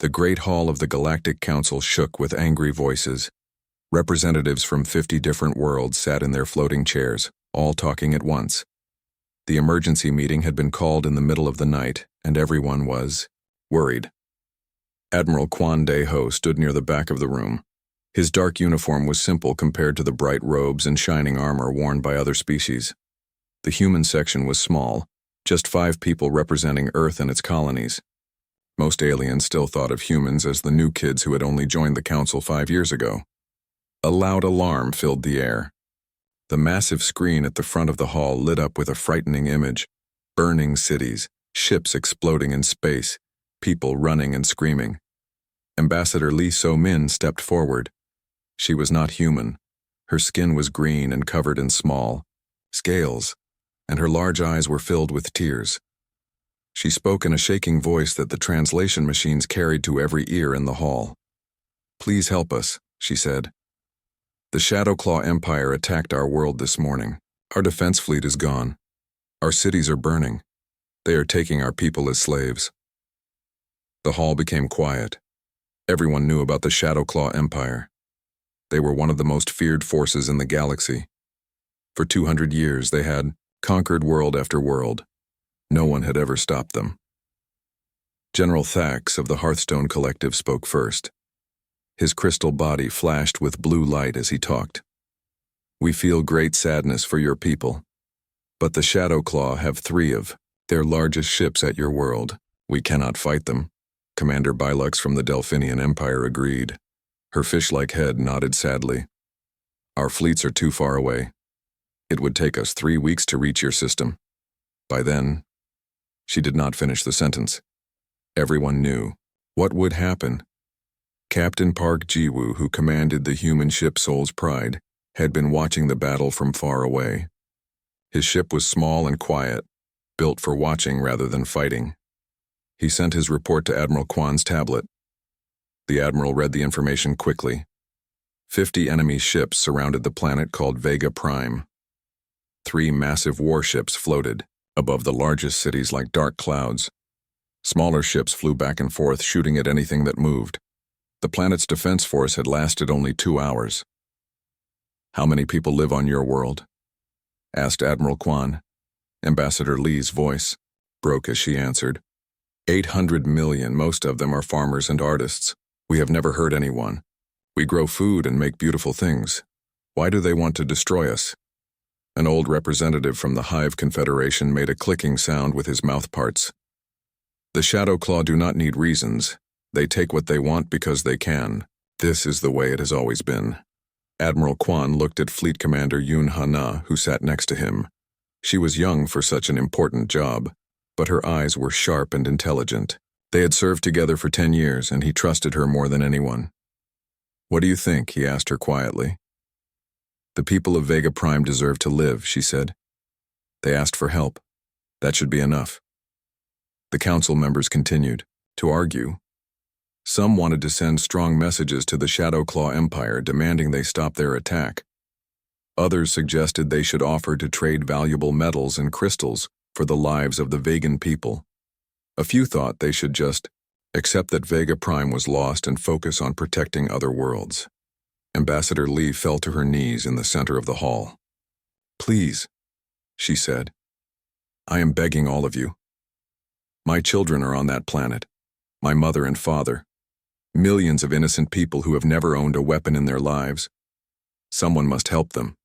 The great hall of the Galactic Council shook with angry voices. Representatives from 50 different worlds sat in their floating chairs, all talking at once. The emergency meeting had been called in the middle of the night, and everyone was worried. Admiral Quan De-ho stood near the back of the room. His dark uniform was simple compared to the bright robes and shining armor worn by other species. The human section was small, just 5 people representing Earth and its colonies. Most aliens still thought of humans as the new kids who had only joined the Council 5 years ago. A loud alarm filled the air. The massive screen at the front of the hall lit up with a frightening image: burning cities, ships exploding in space, people running and screaming. Ambassador Lee So-min stepped forward. She was not human. Her skin was green and covered in small scales, and her large eyes were filled with tears. She spoke in a shaking voice that the translation machines carried to every ear in the hall. "Please help us," she said. "The Shadowclaw Empire attacked our world this morning. Our defense fleet is gone. Our cities are burning. They are taking our people as slaves." The hall became quiet. Everyone knew about the Shadowclaw Empire. They were one of the most feared forces in the galaxy. For 200 years they had conquered world after world. No one had ever stopped them. General Thax of the Hearthstone Collective spoke first. His crystal body flashed with blue light as he talked. "We feel great sadness for your people, but the Shadowclaw have 3 of their largest ships at your world. We cannot fight them." Commander Bylux from the Delphinian Empire agreed. Her fish-like head nodded sadly. "Our fleets are too far away. It would take us 3 weeks to reach your system. By then..." She did not finish the sentence. Everyone knew what would happen. Captain Park Ji-woo, who commanded the human ship Soul's Pride, had been watching the battle from far away. His ship was small and quiet, built for watching rather than fighting. He sent his report to Admiral Kwan's tablet. The Admiral read the information quickly. 50 enemy ships surrounded the planet called Vega Prime. 3 massive warships floated above the largest cities like dark clouds. Smaller ships flew back and forth, shooting at anything that moved. The planet's defense force had lasted only 2 hours. "How many people live on your world?" asked Admiral Kwan. Ambassador Lee's voice broke as she answered. 800 million, most of them are farmers and artists. We have never hurt anyone. We grow food and make beautiful things. Why do they want to destroy us?" An old representative from the Hive Confederation made a clicking sound with his mouth parts. "The Shadowclaw do not need reasons. They take what they want because they can. This is the way it has always been." Admiral Kwan looked at Fleet Commander Yoon Ha-na, who sat next to him. She was young for such an important job, but her eyes were sharp and intelligent. They had served together for 10 years, and he trusted her more than anyone. "What do you think?" he asked her quietly. "The people of Vega Prime deserve to live," she said. "They asked for help. That should be enough." The council members continued to argue. Some wanted to send strong messages to the Shadowclaw Empire demanding they stop their attack. Others suggested they should offer to trade valuable metals and crystals for the lives of the Vegan people. A few thought they should just accept that Vega Prime was lost and focus on protecting other worlds. Ambassador Lee fell to her knees in the center of the hall. "Please," she said. "I am begging all of you. My children are on that planet, my mother and father. Millions of innocent people who have never owned a weapon in their lives. Someone must help them."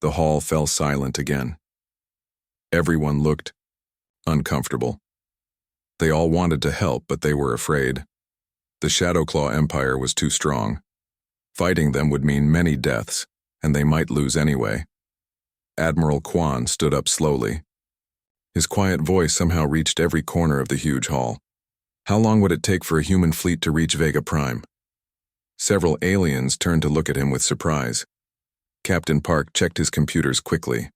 The hall fell silent again. Everyone looked uncomfortable. They all wanted to help, but they were afraid. The Shadowclaw Empire was too strong. Fighting them would mean many deaths, and they might lose anyway. Admiral Kwan stood up slowly. His quiet voice somehow reached every corner of the huge hall. How long would it take for a human fleet to reach Vega Prime? Several aliens turned to look at him with surprise. Captain Park checked his computers quickly.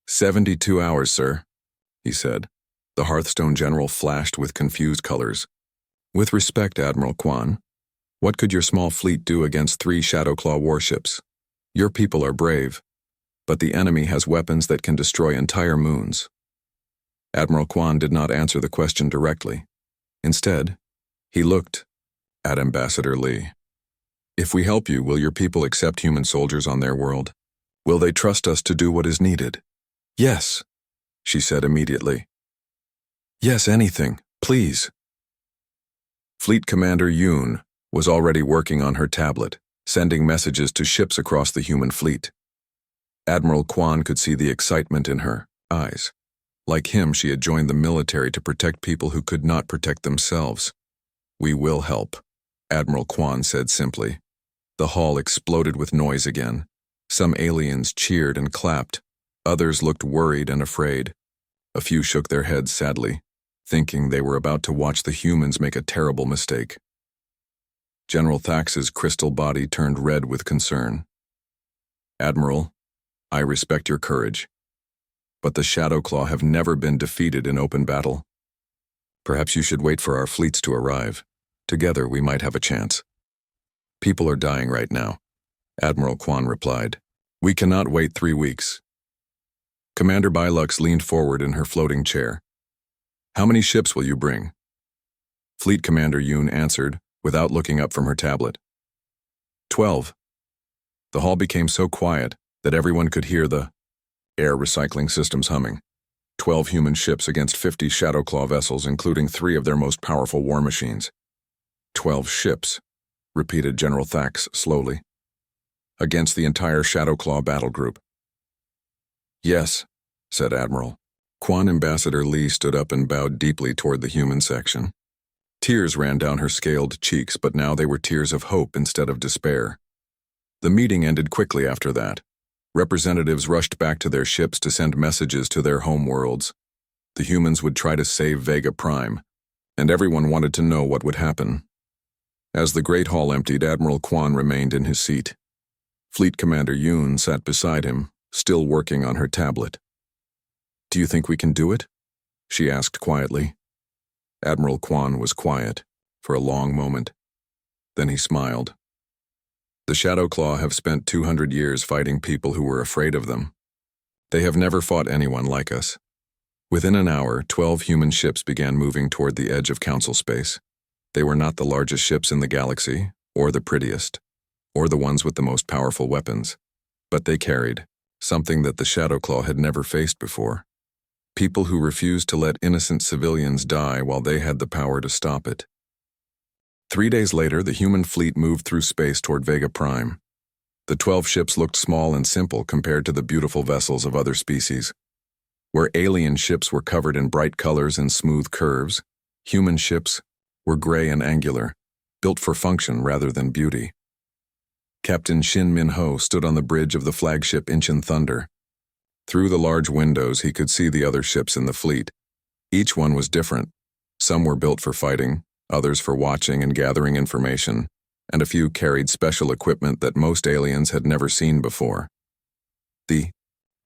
72 hours, sir," he said. The Hearthstone general flashed with confused colors. "With respect, Admiral Kwan, what could your small fleet do against 3 Shadowclaw warships? Your people are brave, but the enemy has weapons that can destroy entire moons." Admiral Kwan did not answer the question directly. Instead, He looked at Ambassador Lee. "If we help you, will your people accept human soldiers on their world? Will they trust us to do what is needed?" "Yes," she said immediately. "Yes, anything, please." Fleet Commander Yoon was already working on her tablet, sending messages to ships across the human fleet. Admiral Kwan could see the excitement in her eyes. Like him, she had joined the military to protect people who could not protect themselves. "We will help," Admiral Kwan said simply. The hall exploded with noise again. Some aliens cheered and clapped. Others looked worried and afraid. A few shook their heads sadly, thinking they were about to watch the humans make a terrible mistake. General Thax's crystal body turned red with concern. "Admiral, I respect your courage, but the Shadowclaw have never been defeated in open battle. Perhaps you should wait for our fleets to arrive. Together we might have a chance." "People are dying right now," Admiral Kwan replied. "We cannot wait 3 weeks." Commander Bylux leaned forward in her floating chair. "How many ships will you bring?" Fleet Commander Yoon answered, without looking up from her tablet. 12. The hall became so quiet that everyone could hear the air recycling systems humming. 12 human ships against 50 Shadowclaw vessels, including 3 of their most powerful war machines. 12 ships, repeated General Thax slowly. Against the entire Shadowclaw battle group. "Yes," said Admiral. Kwan Ambassador Lee stood up and bowed deeply toward the human section. Tears ran down her scaled cheeks, but now they were tears of hope instead of despair. The meeting ended quickly after that. Representatives rushed back to their ships to send messages to their home worlds. The humans would try to save Vega Prime, and everyone wanted to know what would happen. As the Great Hall emptied, Admiral Kwan remained in his seat. Fleet Commander Yoon sat beside him, still working on her tablet. "Do you think we can do it?" she asked quietly. Admiral Kwan was quiet for a long moment. Then he smiled. "The Shadowclaw have spent 200 years fighting people who were afraid of them. They have never fought anyone like us." Within an hour, 12 human ships began moving toward the edge of Council space. They were not the largest ships in the galaxy, or the prettiest, or the ones with the most powerful weapons, but they carried something that the Shadowclaw had never faced before. People who refused to let innocent civilians die while they had the power to stop it. 3 days later, the human fleet moved through space toward Vega Prime. The 12 ships looked small and simple compared to the beautiful vessels of other species. Where alien ships were covered in bright colors and smooth curves, human ships were gray and angular, built for function rather than beauty. Captain Shin Min-ho stood on the bridge of the flagship Incheon Thunder. Through the large windows, he could see the other ships in the fleet. Each one was different. Some were built for fighting, others for watching and gathering information, and a few carried special equipment that most aliens had never seen before. The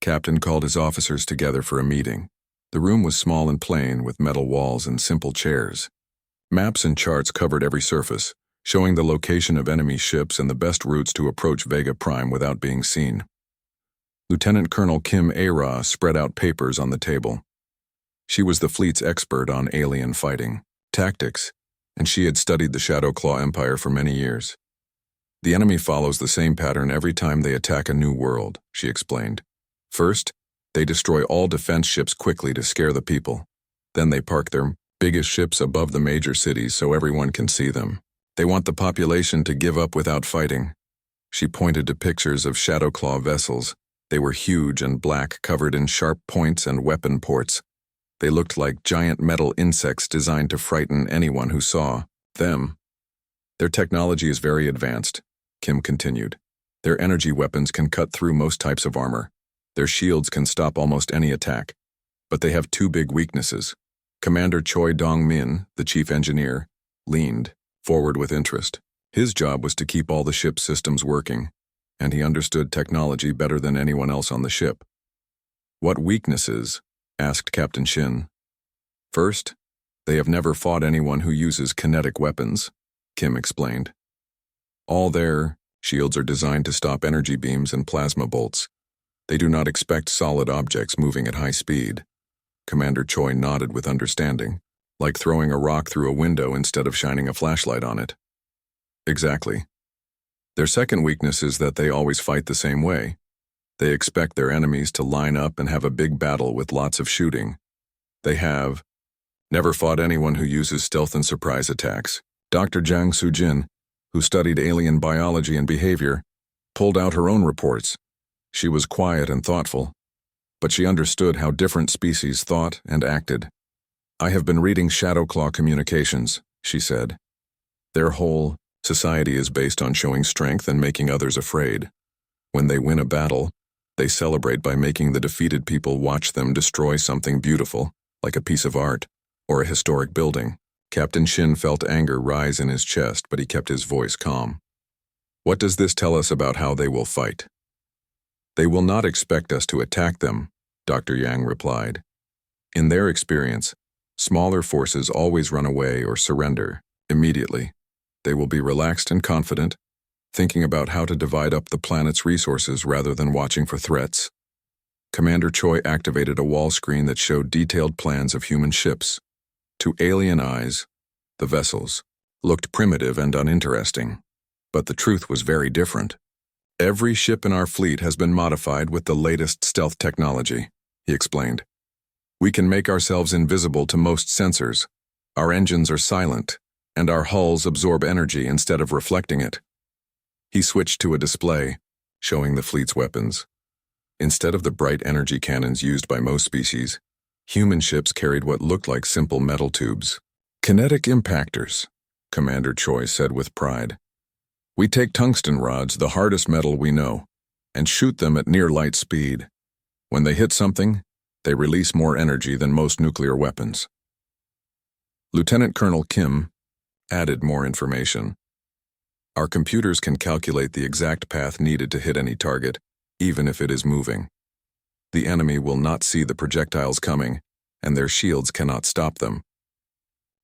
captain called his officers together for a meeting. The room was small and plain, with metal walls and simple chairs. Maps and charts covered every surface, showing the location of enemy ships and the best routes to approach Vega Prime without being seen. Lieutenant Colonel Kim A-Ra spread out papers on the table. She was the fleet's expert on alien fighting tactics, and she had studied the Shadowclaw Empire for many years. "The enemy follows the same pattern every time they attack a new world," she explained. "First, they destroy all defense ships quickly to scare the people. Then they park their biggest ships above the major cities so everyone can see them. They want the population to give up without fighting." She pointed to pictures of Shadowclaw vessels. They were huge and black, covered in sharp points and weapon ports. They looked like giant metal insects designed to frighten anyone who saw them. "Their technology is very advanced," Kim continued. "Their energy weapons can cut through most types of armor. Their shields can stop almost any attack. But they have 2 big weaknesses." Commander Choi Dong-min, the chief engineer, leaned forward with interest. His job was to keep all the ship's systems working, and he understood technology better than anyone else on the ship. "What weaknesses?" asked Captain Shin. "First, they have never fought anyone who uses kinetic weapons," Kim explained. "All their shields are designed to stop energy beams and plasma bolts. They do not expect solid objects moving at high speed." Commander Choi nodded with understanding. Like throwing a rock through a window instead of shining a flashlight on it. Exactly. Their second weakness is that they always fight the same way. They expect their enemies to line up and have a big battle with lots of shooting. They have never fought anyone who uses stealth and surprise attacks. Dr. Jiang Sujin, who studied alien biology and behavior, pulled out her own reports. She was quiet and thoughtful, but she understood how different species thought and acted. I have been reading Shadowclaw communications, she said. Their whole society is based on showing strength and making others afraid. When they win a battle, they celebrate by making the defeated people watch them destroy something beautiful, like a piece of art or a historic building. Captain Shin felt anger rise in his chest, but he kept his voice calm. What does this tell us about how they will fight? They will not expect us to attack them, Dr. Yang replied. In their experience, smaller forces always run away or surrender immediately. They will be relaxed and confident, thinking about how to divide up the planet's resources rather than watching for threats. Commander Choi activated a wall screen that showed detailed plans of human ships. To alien eyes, the vessels looked primitive and uninteresting, but the truth was very different. Every ship in our fleet has been modified with the latest stealth technology, he explained. We can make ourselves invisible to most sensors. Our engines are silent, and our hulls absorb energy instead of reflecting it. He switched to a display, showing the fleet's weapons. Instead of the bright energy cannons used by most species, human ships carried what looked like simple metal tubes. Kinetic impactors, Commander Choi said with pride. We take tungsten rods, the hardest metal we know, and shoot them at near light speed. When they hit something, they release more energy than most nuclear weapons. Lieutenant Colonel Kim added more information. Our computers can calculate the exact path needed to hit any target, even if it is moving. The enemy will not see the projectiles coming, and their shields cannot stop them.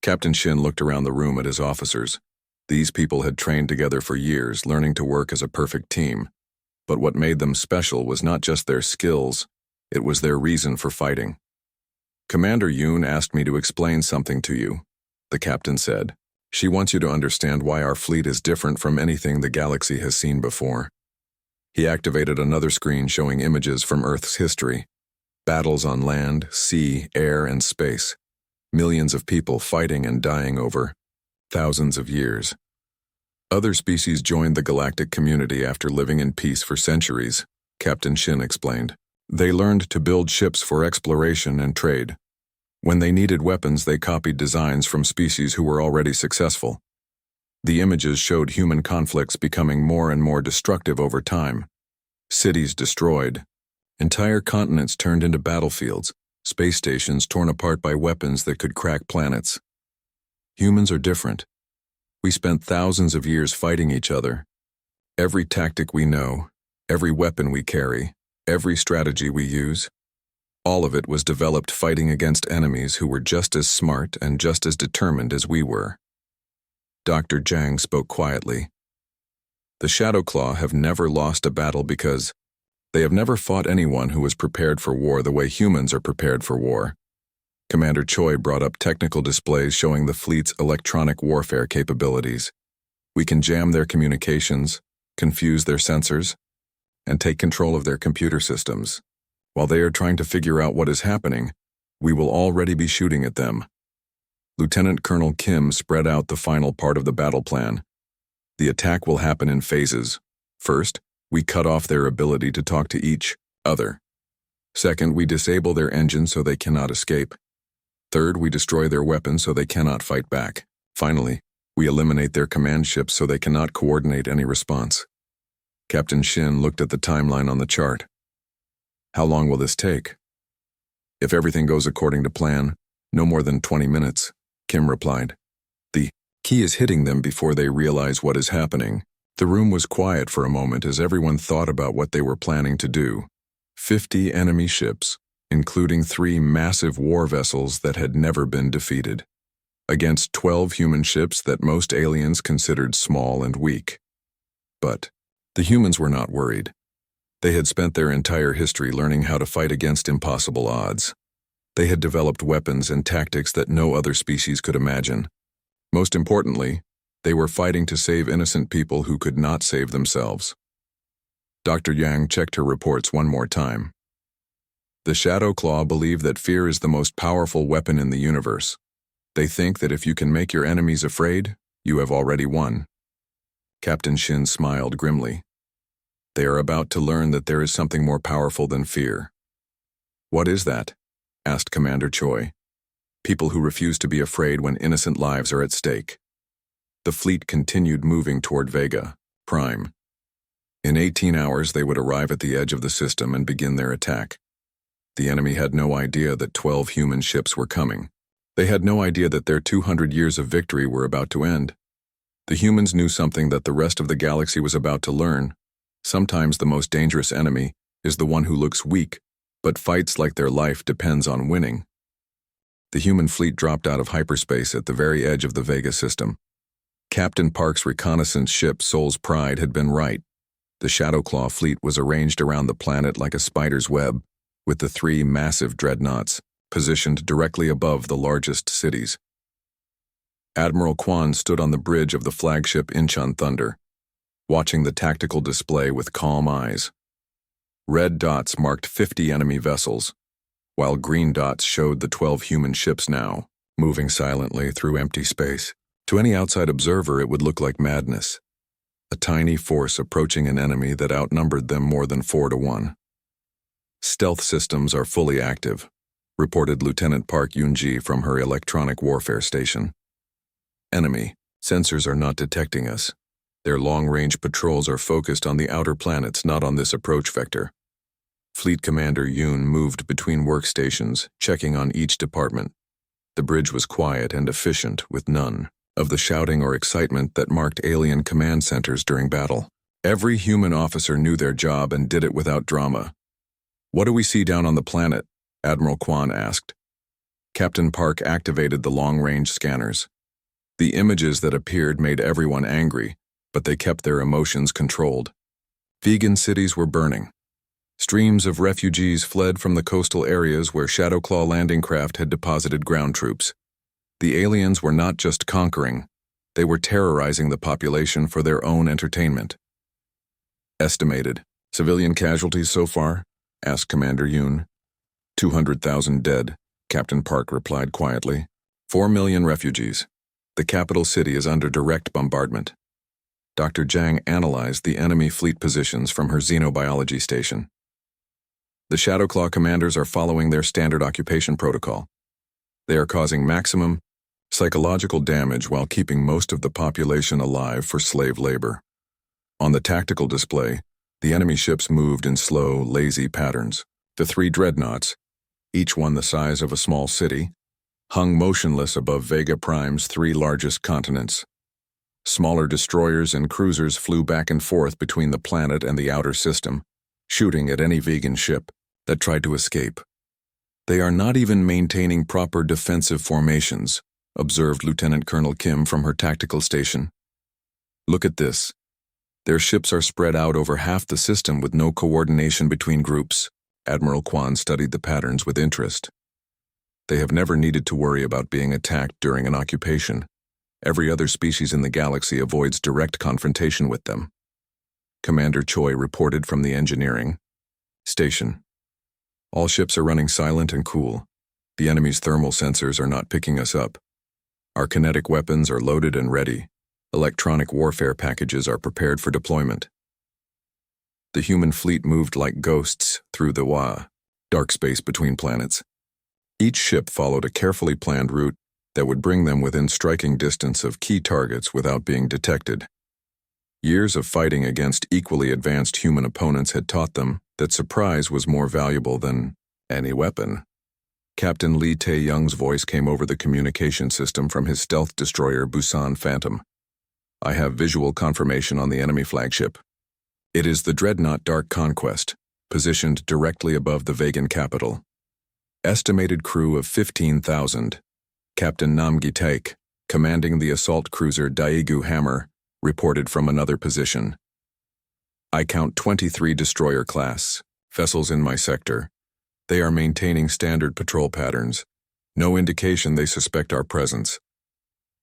Captain Shin looked around the room at his officers. These people had trained together for years, learning to work as a perfect team. But what made them special was not just their skills, it was their reason for fighting. Commander Yoon asked me to explain something to you, the captain said. She wants you to understand why our fleet is different from anything the galaxy has seen before. He activated another screen showing images from Earth's history. Battles on land, sea, air, and space. Millions of people fighting and dying over thousands of years. Other species joined the galactic community after living in peace for centuries, Captain Shin explained. They learned to build ships for exploration and trade. When they needed weapons, they copied designs from species who were already successful. The images showed human conflicts becoming more and more destructive over time. Cities destroyed. Entire continents turned into battlefields, space stations torn apart by weapons that could crack planets. Humans are different. We spent thousands of years fighting each other. Every tactic we know, every weapon we carry, every strategy we use, all of it was developed fighting against enemies who were just as smart and just as determined as we were. Dr. Jiang spoke quietly. The Shadowclaw have never lost a battle because they have never fought anyone who was prepared for war the way humans are prepared for war. Commander Choi brought up technical displays showing the fleet's electronic warfare capabilities. We can jam their communications, confuse their sensors, and take control of their computer systems. While they are trying to figure out what is happening, we will already be shooting at them. Lieutenant Colonel Kim spread out the final part of the battle plan. The attack will happen in phases. First, we cut off their ability to talk to each other. Second, we disable their engines so they cannot escape. Third, we destroy their weapons so they cannot fight back. Finally, we eliminate their command ships so they cannot coordinate any response. Captain Shin looked at the timeline on the chart. How long will this take? If everything goes according to plan, no more than 20 minutes, Kim replied. The key is hitting them before they realize what is happening. The room was quiet for a moment as everyone thought about what they were planning to do. 50 enemy ships, including 3 massive war vessels that had never been defeated, against 12 human ships that most aliens considered small and weak. But the humans were not worried. They had spent their entire history learning how to fight against impossible odds. They had developed weapons and tactics that no other species could imagine. Most importantly, they were fighting to save innocent people who could not save themselves. Dr. Yang checked her reports one more time. The Shadow Claw believe that fear is the most powerful weapon in the universe. They think that if you can make your enemies afraid, you have already won. Captain Shin smiled grimly. They are about to learn that there is something more powerful than fear. What is that? Asked Commander Choi. People who refuse to be afraid when innocent lives are at stake. The fleet continued moving toward Vega, Prime. In 18 hours they would arrive at the edge of the system and begin their attack. The enemy had no idea that 12 human ships were coming. They had no idea that their 200 years of victory were about to end. The humans knew something that the rest of the galaxy was about to learn. Sometimes the most dangerous enemy is the one who looks weak, but fights like their life depends on winning. The human fleet dropped out of hyperspace at the very edge of the Vega system. Captain Park's reconnaissance ship Soul's Pride had been right. The Shadowclaw fleet was arranged around the planet like a spider's web, with the 3 massive dreadnoughts positioned directly above the largest cities. Admiral Kwan stood on the bridge of the flagship Incheon Thunder, watching the tactical display with calm eyes. Red dots marked 50 enemy vessels, while green dots showed the 12 human ships now, moving silently through empty space. To any outside observer, it would look like madness. A tiny force approaching an enemy that outnumbered them more than 4 to 1. Stealth systems are fully active, reported Lieutenant Park Yoon-ji from her electronic warfare station. Enemy, sensors are not detecting us. Their long-range patrols are focused on the outer planets, not on this approach vector. Fleet Commander Yoon moved between workstations, checking on each department. The bridge was quiet and efficient, with none of the shouting or excitement that marked alien command centers during battle. Every human officer knew their job and did it without drama. "What do we see down on the planet?" Admiral Kwan asked. Captain Park activated the long-range scanners. The images that appeared made everyone angry, but they kept their emotions controlled. Vegan cities were burning. Streams of refugees fled from the coastal areas where Shadowclaw landing craft had deposited ground troops. The aliens were not just conquering, they were terrorizing the population for their own entertainment. Estimated civilian casualties so far? Asked Commander Yoon. 200,000 dead, Captain Park replied quietly. 4 million refugees. The capital city is under direct bombardment. Dr. Zhang analyzed the enemy fleet positions from her xenobiology station. The Shadowclaw commanders are following their standard occupation protocol. They are causing maximum psychological damage while keeping most of the population alive for slave labor. On the tactical display, the enemy ships moved in slow, lazy patterns. The 3 dreadnoughts, each one the size of a small city, hung motionless above Vega Prime's 3 largest continents. Smaller destroyers and cruisers flew back and forth between the planet and the outer system, shooting at any vegan ship that tried to escape. They are not even maintaining proper defensive formations, observed Lieutenant Colonel Kim from her tactical station. Look at this. Their ships are spread out over half the system with no coordination between groups. Admiral Kwan studied the patterns with interest. They have never needed to worry about being attacked during an occupation. Every other species in the galaxy avoids direct confrontation with them. Commander Choi reported from the engineering station. All ships are running silent and cool. The enemy's thermal sensors are not picking us up. Our kinetic weapons are loaded and ready. Electronic warfare packages are prepared for deployment. The human fleet moved like ghosts through the dark space between planets. Each ship followed a carefully planned route that would bring them within striking distance of key targets without being detected. Years of fighting against equally advanced human opponents had taught them that surprise was more valuable than any weapon. Captain Lee Tae-young's voice came over the communication system from his stealth destroyer Busan Phantom. I have visual confirmation on the enemy flagship. It is the dreadnought Dark Conquest, positioned directly above the Vegan capital. Estimated crew of 15,000. Captain Nam Gi-taek, commanding the assault cruiser Daegu Hammer, reported from another position. I count 23 destroyer-class vessels in my sector. They are maintaining standard patrol patterns. No indication they suspect our presence.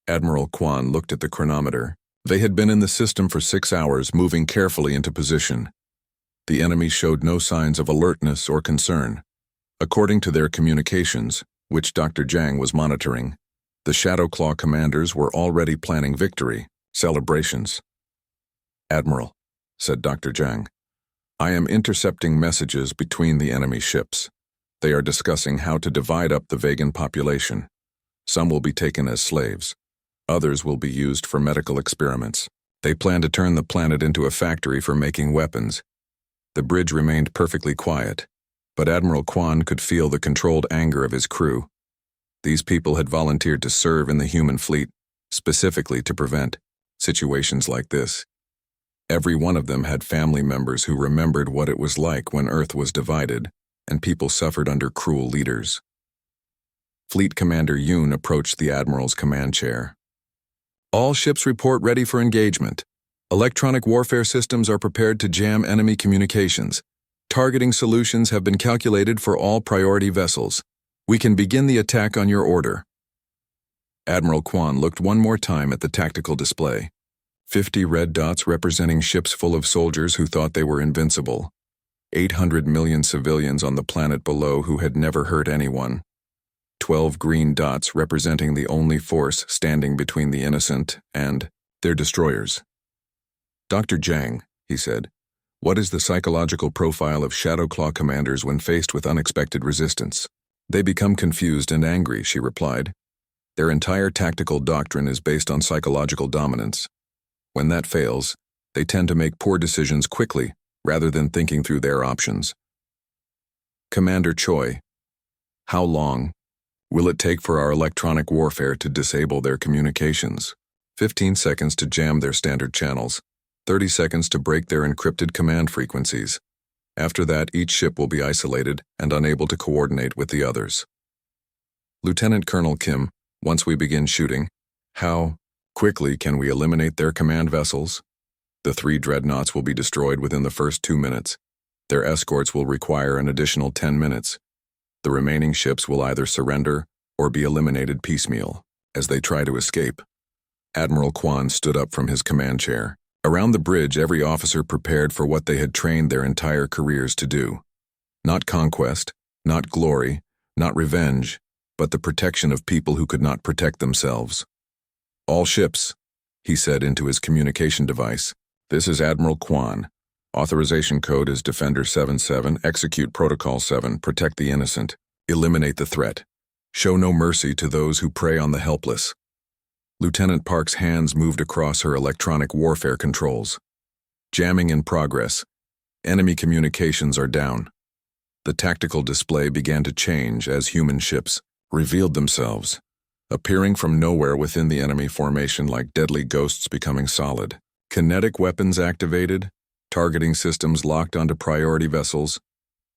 Admiral Kwan looked at the chronometer. They had been in the system for 6 hours, moving carefully into position. The enemy showed no signs of alertness or concern. According to their communications, which Dr. Zhang was monitoring, the Shadow Claw commanders were already planning victory, celebrations. "Admiral," said Dr. Zhang, "I am intercepting messages between the enemy ships. They are discussing how to divide up the vegan population. Some will be taken as slaves. Others will be used for medical experiments. They plan to turn the planet into a factory for making weapons." The bridge remained perfectly quiet, but Admiral Kwan could feel the controlled anger of his crew. These people had volunteered to serve in the human fleet, specifically to prevent situations like this. Every one of them had family members who remembered what it was like when Earth was divided and people suffered under cruel leaders. Fleet Commander Yoon approached the Admiral's command chair. "All ships report ready for engagement. Electronic warfare systems are prepared to jam enemy communications. Targeting solutions have been calculated for all priority vessels. We can begin the attack on your order." Admiral Kwan looked one more time at the tactical display. 50 red dots representing ships full of soldiers who thought they were invincible. 800 million civilians on the planet below who had never hurt anyone. 12 green dots representing the only force standing between the innocent and their destroyers. "Dr. Zhang," he said, "what is the psychological profile of Shadow Claw commanders when faced with unexpected resistance?" "They become confused and angry," she replied. "Their entire tactical doctrine is based on psychological dominance. When that fails, they tend to make poor decisions quickly, rather than thinking through their options." "Commander Choi, how long will it take for our electronic warfare to disable their communications?" 15 seconds to jam their standard channels, 30 seconds to break their encrypted command frequencies. After that, each ship will be isolated and unable to coordinate with the others. "Lieutenant Colonel Kim, once we begin shooting, how quickly can we eliminate their command vessels?" "The 3 dreadnoughts will be destroyed within the first 2 minutes. Their escorts will require an additional 10 minutes. The remaining ships will either surrender or be eliminated piecemeal as they try to escape." Admiral Kwan stood up from his command chair. Around the bridge, every officer prepared for what they had trained their entire careers to do. Not conquest, not glory, not revenge, but the protection of people who could not protect themselves. "All ships," he said into his communication device. "This is Admiral Kwan. Authorization code is Defender 77, execute Protocol 7, protect the innocent, eliminate the threat. Show no mercy to those who prey on the helpless." Lieutenant Park's hands moved across her electronic warfare controls. "Jamming in progress. Enemy communications are down." The tactical display began to change as human ships revealed themselves, appearing from nowhere within the enemy formation like deadly ghosts becoming solid. Kinetic weapons activated, targeting systems locked onto priority vessels,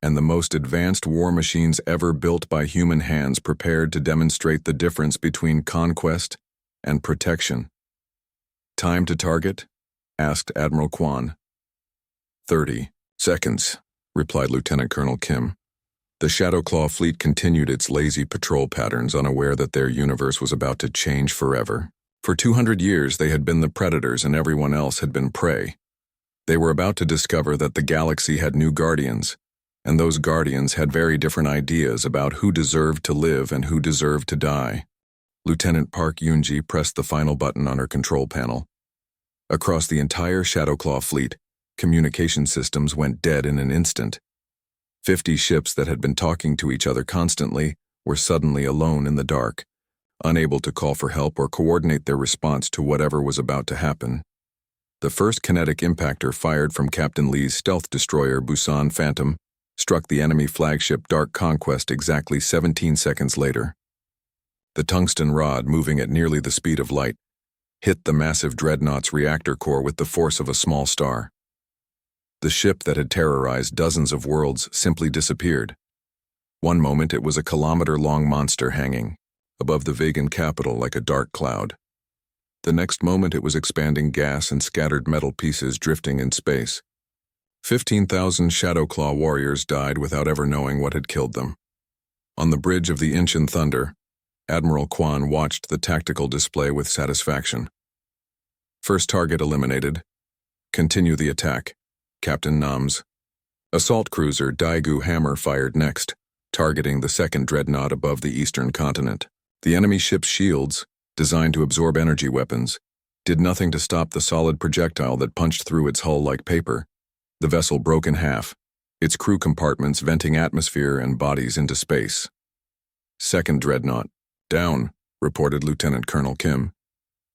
and the most advanced war machines ever built by human hands prepared to demonstrate the difference between conquest and protection. "Time to target?" asked Admiral Kwan. 30 seconds, replied Lieutenant Colonel Kim. The Shadow Claw fleet continued its lazy patrol patterns, unaware that their universe was about to change forever. For 200 years they had been the predators and everyone else had been prey. They were about to discover that the galaxy had new guardians, and those guardians had very different ideas about who deserved to live and who deserved to die. Lieutenant Park Yoonji pressed the final button on her control panel. Across the entire Shadow Claw fleet, communication systems went dead in an instant. 50 ships that had been talking to each other constantly were suddenly alone in the dark, unable to call for help or coordinate their response to whatever was about to happen. The first kinetic impactor fired from Captain Lee's stealth destroyer Busan Phantom struck the enemy flagship Dark Conquest exactly 17 seconds later. The tungsten rod, moving at nearly the speed of light, hit the massive dreadnought's reactor core with the force of a small star. The ship that had terrorized dozens of worlds simply disappeared. One moment it was a kilometer-long monster hanging above the vegan capital like a dark cloud. The next moment it was expanding gas and scattered metal pieces drifting in space. 15,000 Shadowclaw warriors died without ever knowing what had killed them. On the bridge of the Incheon Thunder, Admiral Kwan watched the tactical display with satisfaction. First target eliminated. Continue the attack, Captain Nam's. Assault cruiser Daegu Hammer fired next, targeting the second dreadnought above the eastern continent. The enemy ship's shields, designed to absorb energy weapons, did nothing to stop the solid projectile that punched through its hull like paper. The vessel broke in half, its crew compartments venting atmosphere and bodies into space. Second dreadnought. Down, reported Lieutenant Colonel Kim.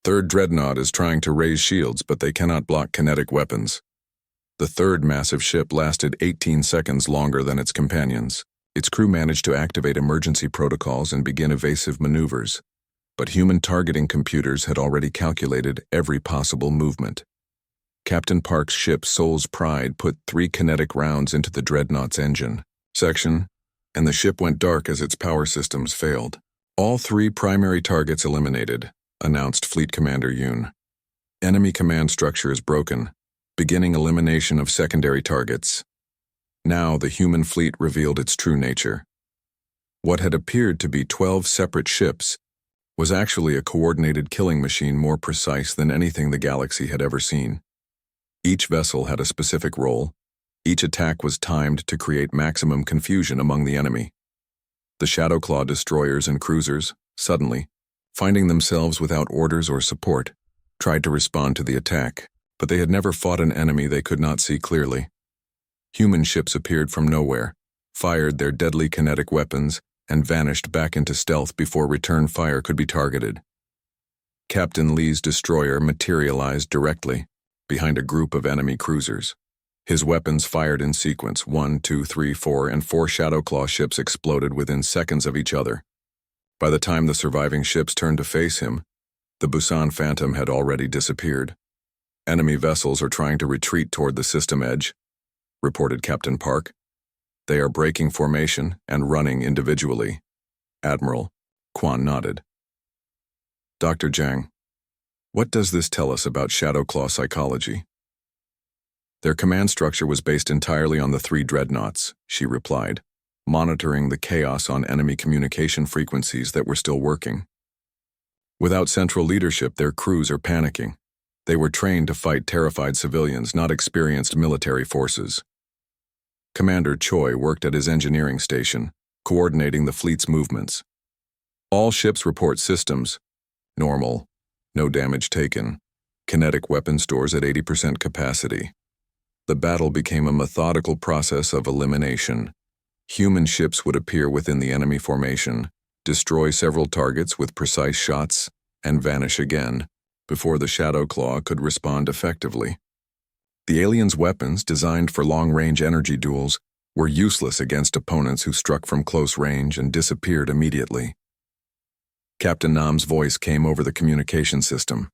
Third dreadnought is trying to raise shields, but they cannot block kinetic weapons. The third massive ship lasted 18 seconds longer than its companions. Its crew managed to activate emergency protocols and begin evasive maneuvers, but human targeting computers had already calculated every possible movement. Captain Park's ship Soul's Pride put 3 kinetic rounds into the dreadnought's engine section, and the ship went dark as its power systems failed. All 3 primary targets eliminated, announced Fleet Commander Yoon. Enemy command structure is broken, beginning elimination of secondary targets. Now the human fleet revealed its true nature. What had appeared to be 12 separate ships was actually a coordinated killing machine more precise than anything the galaxy had ever seen. Each vessel had a specific role. Each attack was timed to create maximum confusion among the enemy. The Shadowclaw destroyers and cruisers, suddenly, finding themselves without orders or support, tried to respond to the attack, but they had never fought an enemy they could not see clearly. Human ships appeared from nowhere, fired their deadly kinetic weapons, and vanished back into stealth before return fire could be targeted. Captain Lee's destroyer materialized directly behind a group of enemy cruisers. His weapons fired in sequence. 1, 2, 3, 4, and 4 Shadowclaw ships exploded within seconds of each other. By the time the surviving ships turned to face him, the Busan Phantom had already disappeared. Enemy vessels are trying to retreat toward the system edge, reported Captain Park. They are breaking formation and running individually. Admiral Kwan nodded. Dr. Zhang, what does this tell us about Shadowclaw psychology? Their command structure was based entirely on the 3 dreadnoughts, she replied, monitoring the chaos on enemy communication frequencies that were still working. Without central leadership, their crews are panicking. They were trained to fight terrified civilians, not experienced military forces. Commander Choi worked at his engineering station, coordinating the fleet's movements. All ships report systems. Normal. No damage taken. Kinetic weapon stores at 80% capacity. The battle became a methodical process of elimination. Human ships would appear within the enemy formation, destroy several targets with precise shots, and vanish again, before the Shadowclaw could respond effectively. The aliens' weapons, designed for long-range energy duels, were useless against opponents who struck from close range and disappeared immediately. Captain Nam's voice came over the communication system.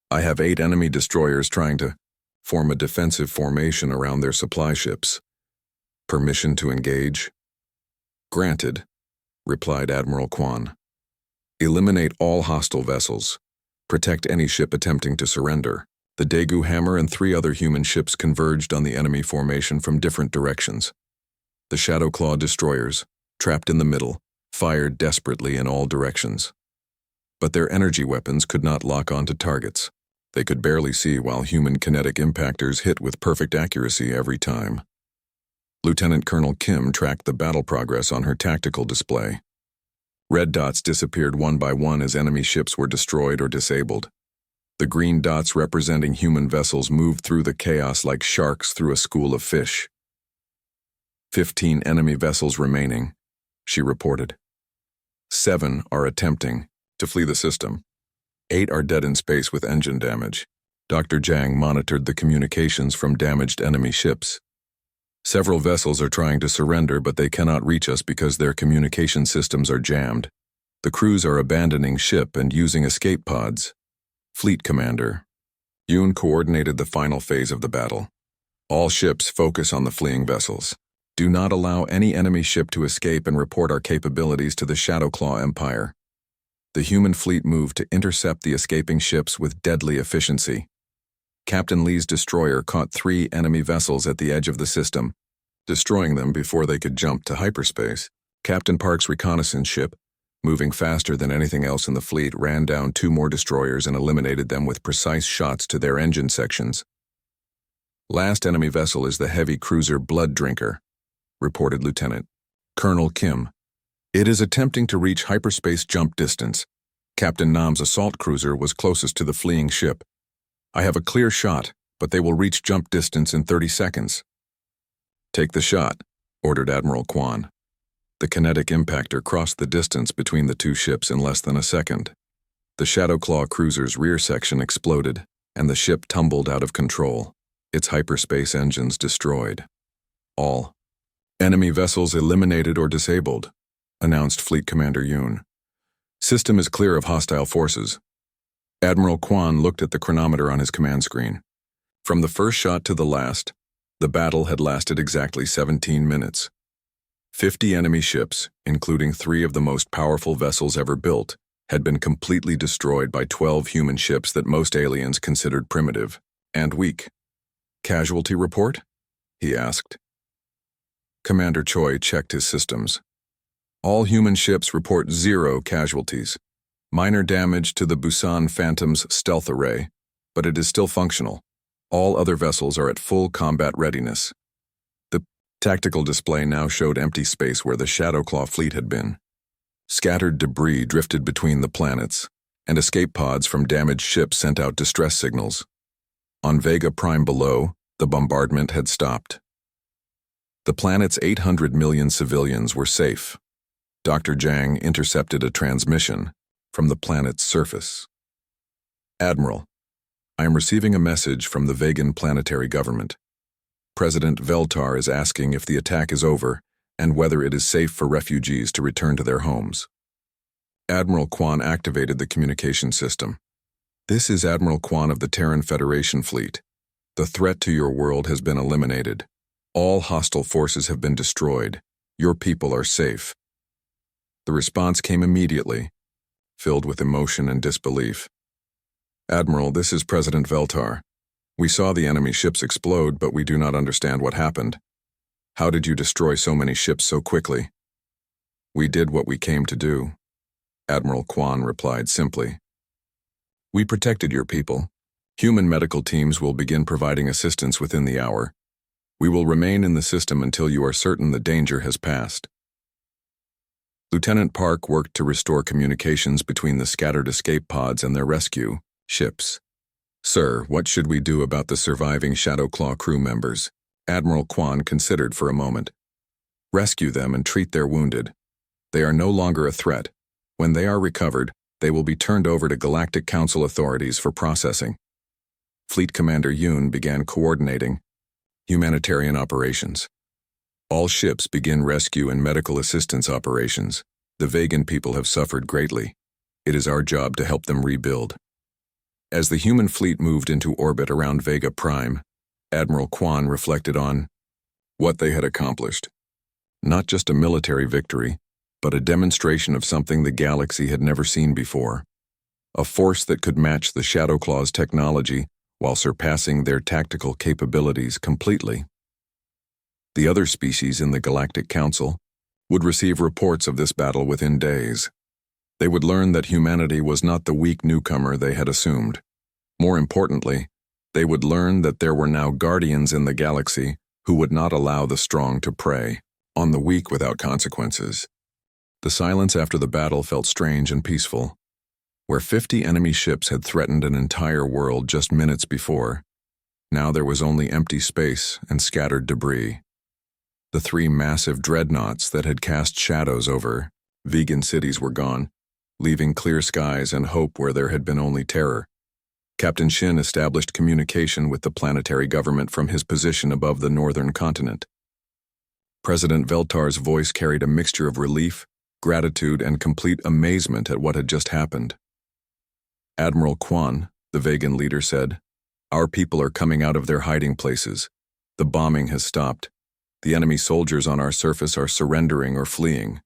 I have 8 enemy destroyers trying to form a defensive formation around their supply ships. Permission to engage? Granted, replied Admiral Kwan. Eliminate all hostile vessels. Protect any ship attempting to surrender. The Daegu Hammer and 3 other human ships converged on the enemy formation from different directions. The Shadowclaw destroyers, trapped in the middle, fired desperately in all directions. But their energy weapons could not lock onto targets. They could barely see while human kinetic impactors hit with perfect accuracy every time. Lieutenant Colonel Kim tracked the battle progress on her tactical display. Red dots disappeared one by one as enemy ships were destroyed or disabled. The green dots representing human vessels moved through the chaos like sharks through a school of fish. 15 enemy vessels remaining, she reported. 7 are attempting to flee the system. 8 are dead in space with engine damage. Dr. Zhang monitored the communications from damaged enemy ships. Several vessels are trying to surrender, but they cannot reach us because their communication systems are jammed. The crews are abandoning ship and using escape pods. Fleet Commander Yoon coordinated the final phase of the battle. All ships focus on the fleeing vessels. Do not allow any enemy ship to escape and report our capabilities to the Shadowclaw Empire. The human fleet moved to intercept the escaping ships with deadly efficiency. Captain Lee's destroyer caught 3 enemy vessels at the edge of the system, destroying them before they could jump to hyperspace. Captain Park's reconnaissance ship, moving faster than anything else in the fleet, ran down 2 more destroyers and eliminated them with precise shots to their engine sections. Last enemy vessel is the heavy cruiser Blood Drinker, reported Lieutenant Colonel Kim. It is attempting to reach hyperspace jump distance. Captain Nam's assault cruiser was closest to the fleeing ship. I have a clear shot, but they will reach jump distance in 30 seconds. Take the shot, ordered Admiral Kwan. The kinetic impactor crossed the distance between the 2 ships in less than a second. The Shadowclaw cruiser's rear section exploded, and the ship tumbled out of control, its hyperspace engines destroyed. All enemy vessels eliminated or disabled, announced Fleet Commander Yoon. System is clear of hostile forces. Admiral Kwan looked at the chronometer on his command screen. From the first shot to the last, the battle had lasted exactly 17 minutes. 50 enemy ships, including 3 of the most powerful vessels ever built, had been completely destroyed by 12 human ships that most aliens considered primitive and weak. Casualty report? He asked. Commander Choi checked his systems. All human ships report 0 casualties. Minor damage to the Busan Phantom's stealth array, but it is still functional. All other vessels are at full combat readiness. The tactical display now showed empty space where the Shadowclaw fleet had been. Scattered debris drifted between the planets, and escape pods from damaged ships sent out distress signals. On Vega Prime below, the bombardment had stopped. The planet's 800 million civilians were safe. Dr. Zhang intercepted a transmission from the planet's surface. Admiral, I am receiving a message from the Vegan planetary government. President Veltar is asking if the attack is over and whether it is safe for refugees to return to their homes. Admiral Kwan activated the communication system. This is Admiral Kwan of the Terran Federation Fleet. The threat to your world has been eliminated. All hostile forces have been destroyed. Your people are safe. The response came immediately, filled with emotion and disbelief. Admiral, this is President Veltar. We saw the enemy ships explode, but we do not understand what happened. How did you destroy so many ships so quickly? We did what we came to do, Admiral Kwan replied simply. We protected your people. Human medical teams will begin providing assistance within the hour. We will remain in the system until you are certain the danger has passed. Lieutenant Park worked to restore communications between the scattered escape pods and their rescue ships. Sir, what should we do about the surviving Shadowclaw crew members? Admiral Kwan considered for a moment. Rescue them and treat their wounded. They are no longer a threat. When they are recovered, they will be turned over to Galactic Council authorities for processing. Fleet Commander Yoon began coordinating humanitarian operations. All ships begin rescue and medical assistance operations. The Vegan people have suffered greatly. It is our job to help them rebuild. As the human fleet moved into orbit around Vega Prime, Admiral Kwan reflected on what they had accomplished. Not just a military victory, but a demonstration of something the galaxy had never seen before. A force that could match the Shadowclaw's technology while surpassing their tactical capabilities completely. The other species in the Galactic Council would receive reports of this battle within days. They would learn that humanity was not the weak newcomer they had assumed. More importantly, they would learn that there were now guardians in the galaxy who would not allow the strong to prey on the weak without consequences. The silence after the battle felt strange and peaceful. Where 50 enemy ships had threatened an entire world just minutes before, now there was only empty space and scattered debris. The 3 massive dreadnoughts that had cast shadows over vegan cities were gone, leaving clear skies and hope where there had been only terror. Captain Shin established communication with the planetary government from his position above the northern continent. President Veltar's voice carried a mixture of relief, gratitude, and complete amazement at what had just happened. Admiral Kwan, the Vegan leader, said, "Our people are coming out of their hiding places. The bombing has stopped. The enemy soldiers on our surface are surrendering or fleeing.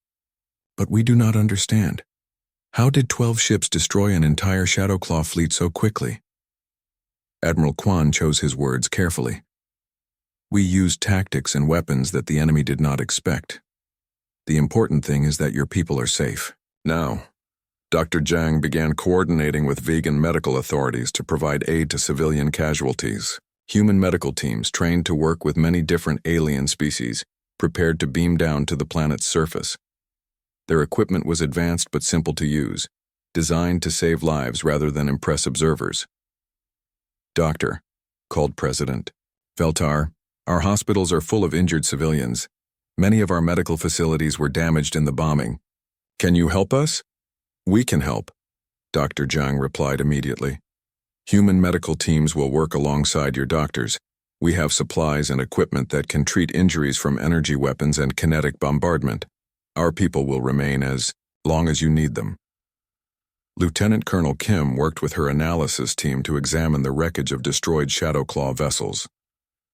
But we do not understand. How did 12 ships destroy an entire Shadowclaw fleet so quickly?" Admiral Kwan chose his words carefully. We used tactics and weapons that the enemy did not expect. The important thing is that your people are safe. Now, Dr. Zhang began coordinating with vegan medical authorities to provide aid to civilian casualties. Human medical teams trained to work with many different alien species, prepared to beam down to the planet's surface. Their equipment was advanced but simple to use, designed to save lives rather than impress observers. Doctor, called President Veltar, our hospitals are full of injured civilians. Many of our medical facilities were damaged in the bombing. Can you help us? We can help, Dr. Zhang replied immediately. Human medical teams will work alongside your doctors. We have supplies and equipment that can treat injuries from energy weapons and kinetic bombardment. Our people will remain as long as you need them. Lieutenant Colonel Kim worked with her analysis team to examine the wreckage of destroyed Shadowclaw vessels.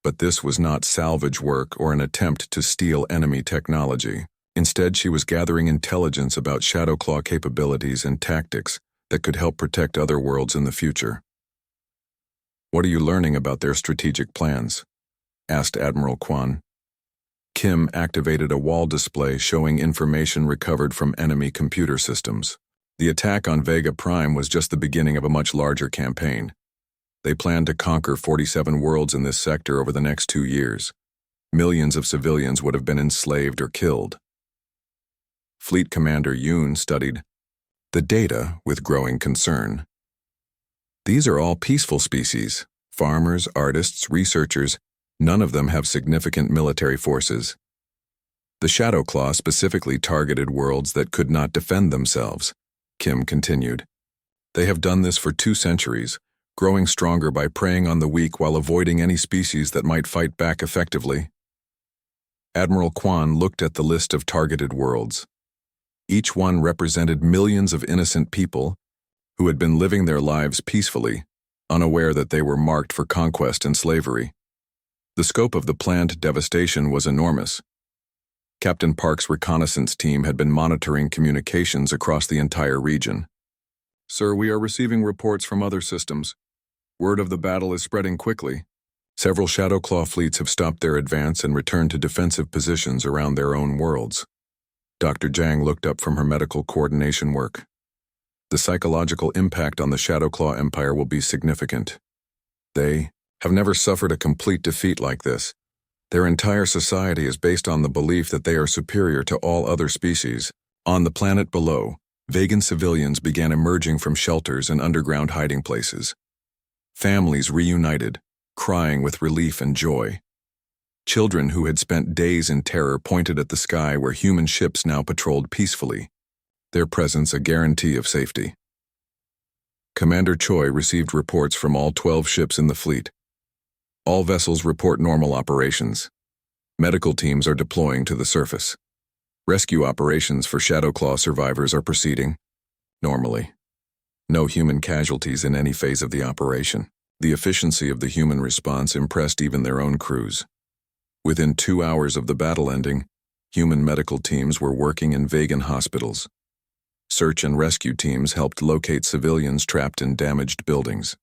But this was not salvage work or an attempt to steal enemy technology. Instead, she was gathering intelligence about Shadowclaw capabilities and tactics that could help protect other worlds in the future. What are you learning about their strategic plans? Asked Admiral Kwan. Kim activated a wall display showing information recovered from enemy computer systems. The attack on Vega Prime was just the beginning of a much larger campaign. They planned to conquer 47 worlds in this sector over the next 2 years. Millions of civilians would have been enslaved or killed. Fleet Commander Yoon studied the data with growing concern. These are all peaceful species, farmers, artists, researchers. None of them have significant military forces. The Shadowclaw specifically targeted worlds that could not defend themselves, Kim continued. They have done this for 2 centuries, growing stronger by preying on the weak while avoiding any species that might fight back effectively. Admiral Kwan looked at the list of targeted worlds. Each one represented millions of innocent people who had been living their lives peacefully, unaware that they were marked for conquest and slavery. The scope of the planned devastation was enormous. Captain Park's reconnaissance team had been monitoring communications across the entire region. Sir, we are receiving reports from other systems. Word of the battle is spreading quickly. Several Shadowclaw fleets have stopped their advance and returned to defensive positions around their own worlds. Dr. Zhang looked up from her medical coordination work. The psychological impact on the Shadowclaw Empire will be significant. They have never suffered a complete defeat like this. Their entire society is based on the belief that they are superior to all other species. On the planet below, vegan civilians began emerging from shelters and underground hiding places. Families reunited, crying with relief and joy. Children who had spent days in terror pointed at the sky where human ships now patrolled peacefully, their presence a guarantee of safety. Commander Choi received reports from all 12 ships in the fleet. All vessels report normal operations. Medical teams are deploying to the surface. Rescue operations for Shadowclaw survivors are proceeding normally. No human casualties in any phase of the operation. The efficiency of the human response impressed even their own crews. Within 2 hours of the battle ending, human medical teams were working in vegan hospitals. Search and rescue teams helped locate civilians trapped in damaged buildings.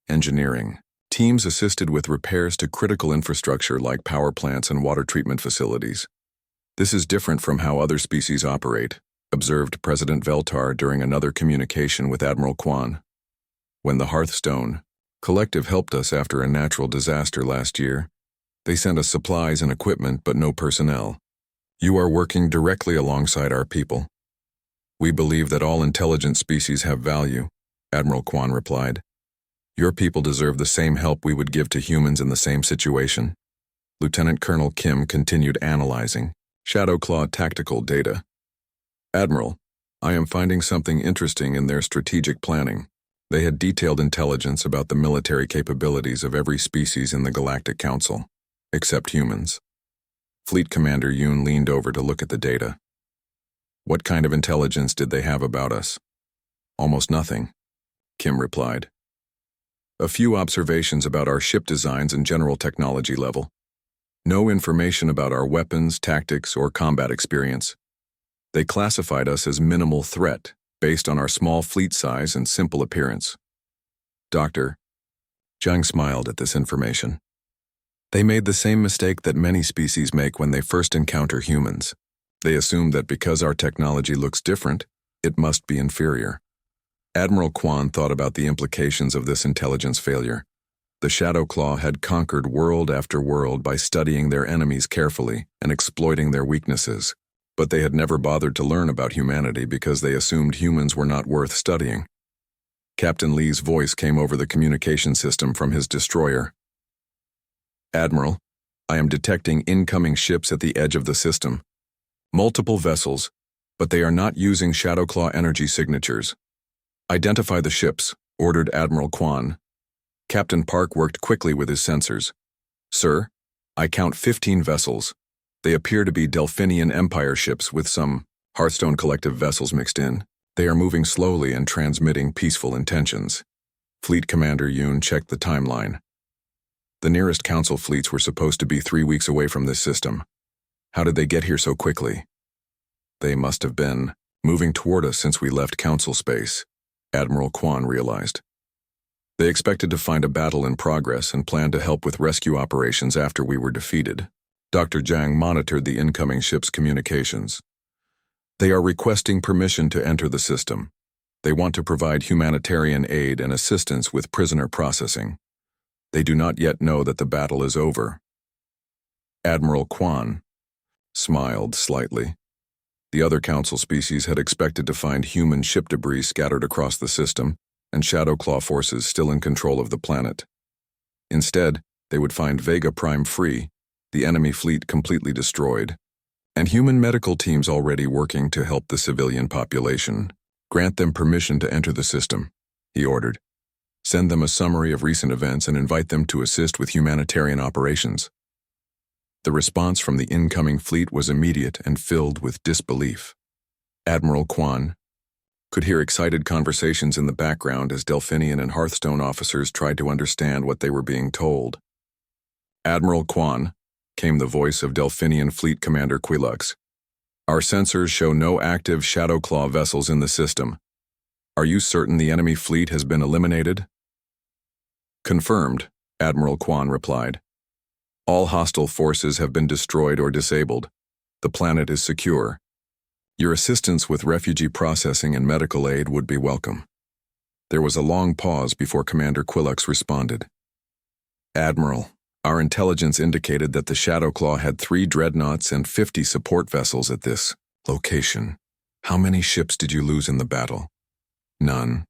Engineering. Teams assisted with repairs to critical infrastructure like power plants and water treatment facilities. This is different from how other species operate, observed President Veltar during another communication with Admiral Kwan. When the Hearthstone Collective helped us after a natural disaster last year, they sent us supplies and equipment but no personnel. You are working directly alongside our people. We believe that all intelligent species have value, Admiral Kwan replied. Your people deserve the same help we would give to humans in the same situation. Lieutenant Colonel Kim continued analyzing Shadowclaw tactical data. Admiral, I am finding something interesting in their strategic planning. They had detailed intelligence about the military capabilities of every species in the Galactic Council, except humans. Fleet Commander Yoon leaned over to look at the data. What kind of intelligence did they have about us? Almost nothing, Kim replied. A few observations about our ship designs and general technology level. No information about our weapons, tactics, or combat experience. They classified us as minimal threat, based on our small fleet size and simple appearance. Doctor, Zhang smiled at this information. They made the same mistake that many species make when they first encounter humans. They assume that because our technology looks different, it must be inferior. Admiral Quan thought about the implications of this intelligence failure. The Shadow Claw had conquered world after world by studying their enemies carefully and exploiting their weaknesses, but they had never bothered to learn about humanity because they assumed humans were not worth studying. Captain Lee's voice came over the communication system from his destroyer. Admiral, I am detecting incoming ships at the edge of the system. Multiple vessels, but they are not using Shadow Claw energy signatures. Identify the ships, ordered Admiral Quan. Captain Park worked quickly with his sensors. Sir, I count 15 vessels. They appear to be Delphinian Empire ships with some Hearthstone Collective vessels mixed in. They are moving slowly and transmitting peaceful intentions. Fleet Commander Yoon checked the timeline. The nearest Council fleets were supposed to be 3 weeks away from this system. How did they get here so quickly? They must have been moving toward us since we left Council space, Admiral Quan realized. They expected to find a battle in progress and planned to help with rescue operations after we were defeated. Dr. Zhang monitored the incoming ship's communications. They are requesting permission to enter the system. They want to provide humanitarian aid and assistance with prisoner processing. They do not yet know that the battle is over. Admiral Quan smiled slightly. The other Council species had expected to find human ship debris scattered across the system and Shadow Claw forces still in control of the planet. Instead, they would find Vega Prime free, the enemy fleet completely destroyed, and human medical teams already working to help the civilian population. Grant them permission to enter the system, he ordered. Send them a summary of recent events and invite them to assist with humanitarian operations. The response from the incoming fleet was immediate and filled with disbelief. Admiral Quan could hear excited conversations in the background as Delphinian and Hearthstone officers tried to understand what they were being told. Admiral Quan, came the voice of Delphinian Fleet Commander Quilux. Our sensors show no active Shadow Claw vessels in the system. Are you certain the enemy fleet has been eliminated? Confirmed, Admiral Quan replied. All hostile forces have been destroyed or disabled. The planet is secure. Your assistance with refugee processing and medical aid would be welcome. There was a long pause before Commander Quilux responded. Admiral, our intelligence indicated that the Shadow Claw had 3 dreadnoughts and 50 support vessels at this location. How many ships did you lose in the battle? None.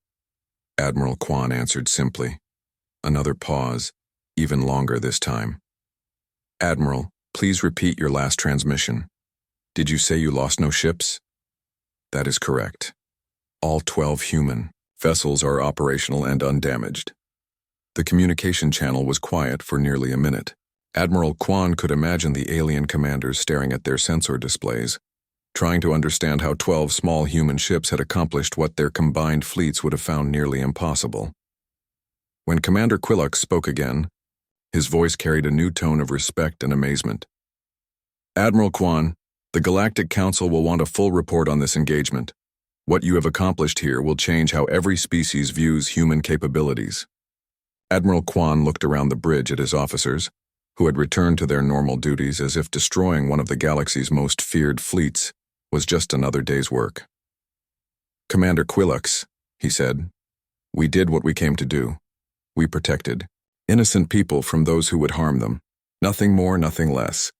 Admiral Quan answered simply. Another pause, even longer this time. Admiral, please repeat your last transmission. Did you say you lost no ships? That is correct. All 12 human vessels are operational and undamaged. The communication channel was quiet for nearly a minute. Admiral Quan could imagine the alien commanders staring at their sensor displays, trying to understand how 12 small human ships had accomplished what their combined fleets would have found nearly impossible. When Commander Quilux spoke again, his voice carried a new tone of respect and amazement. Admiral Quan, the Galactic Council will want a full report on this engagement. What you have accomplished here will change how every species views human capabilities. Admiral Quan looked around the bridge at his officers, who had returned to their normal duties as if destroying one of the galaxy's most feared fleets was just another day's work. Commander Quilux, he said, we did what we came to do. We protected innocent people from those who would harm them. Nothing more, nothing less.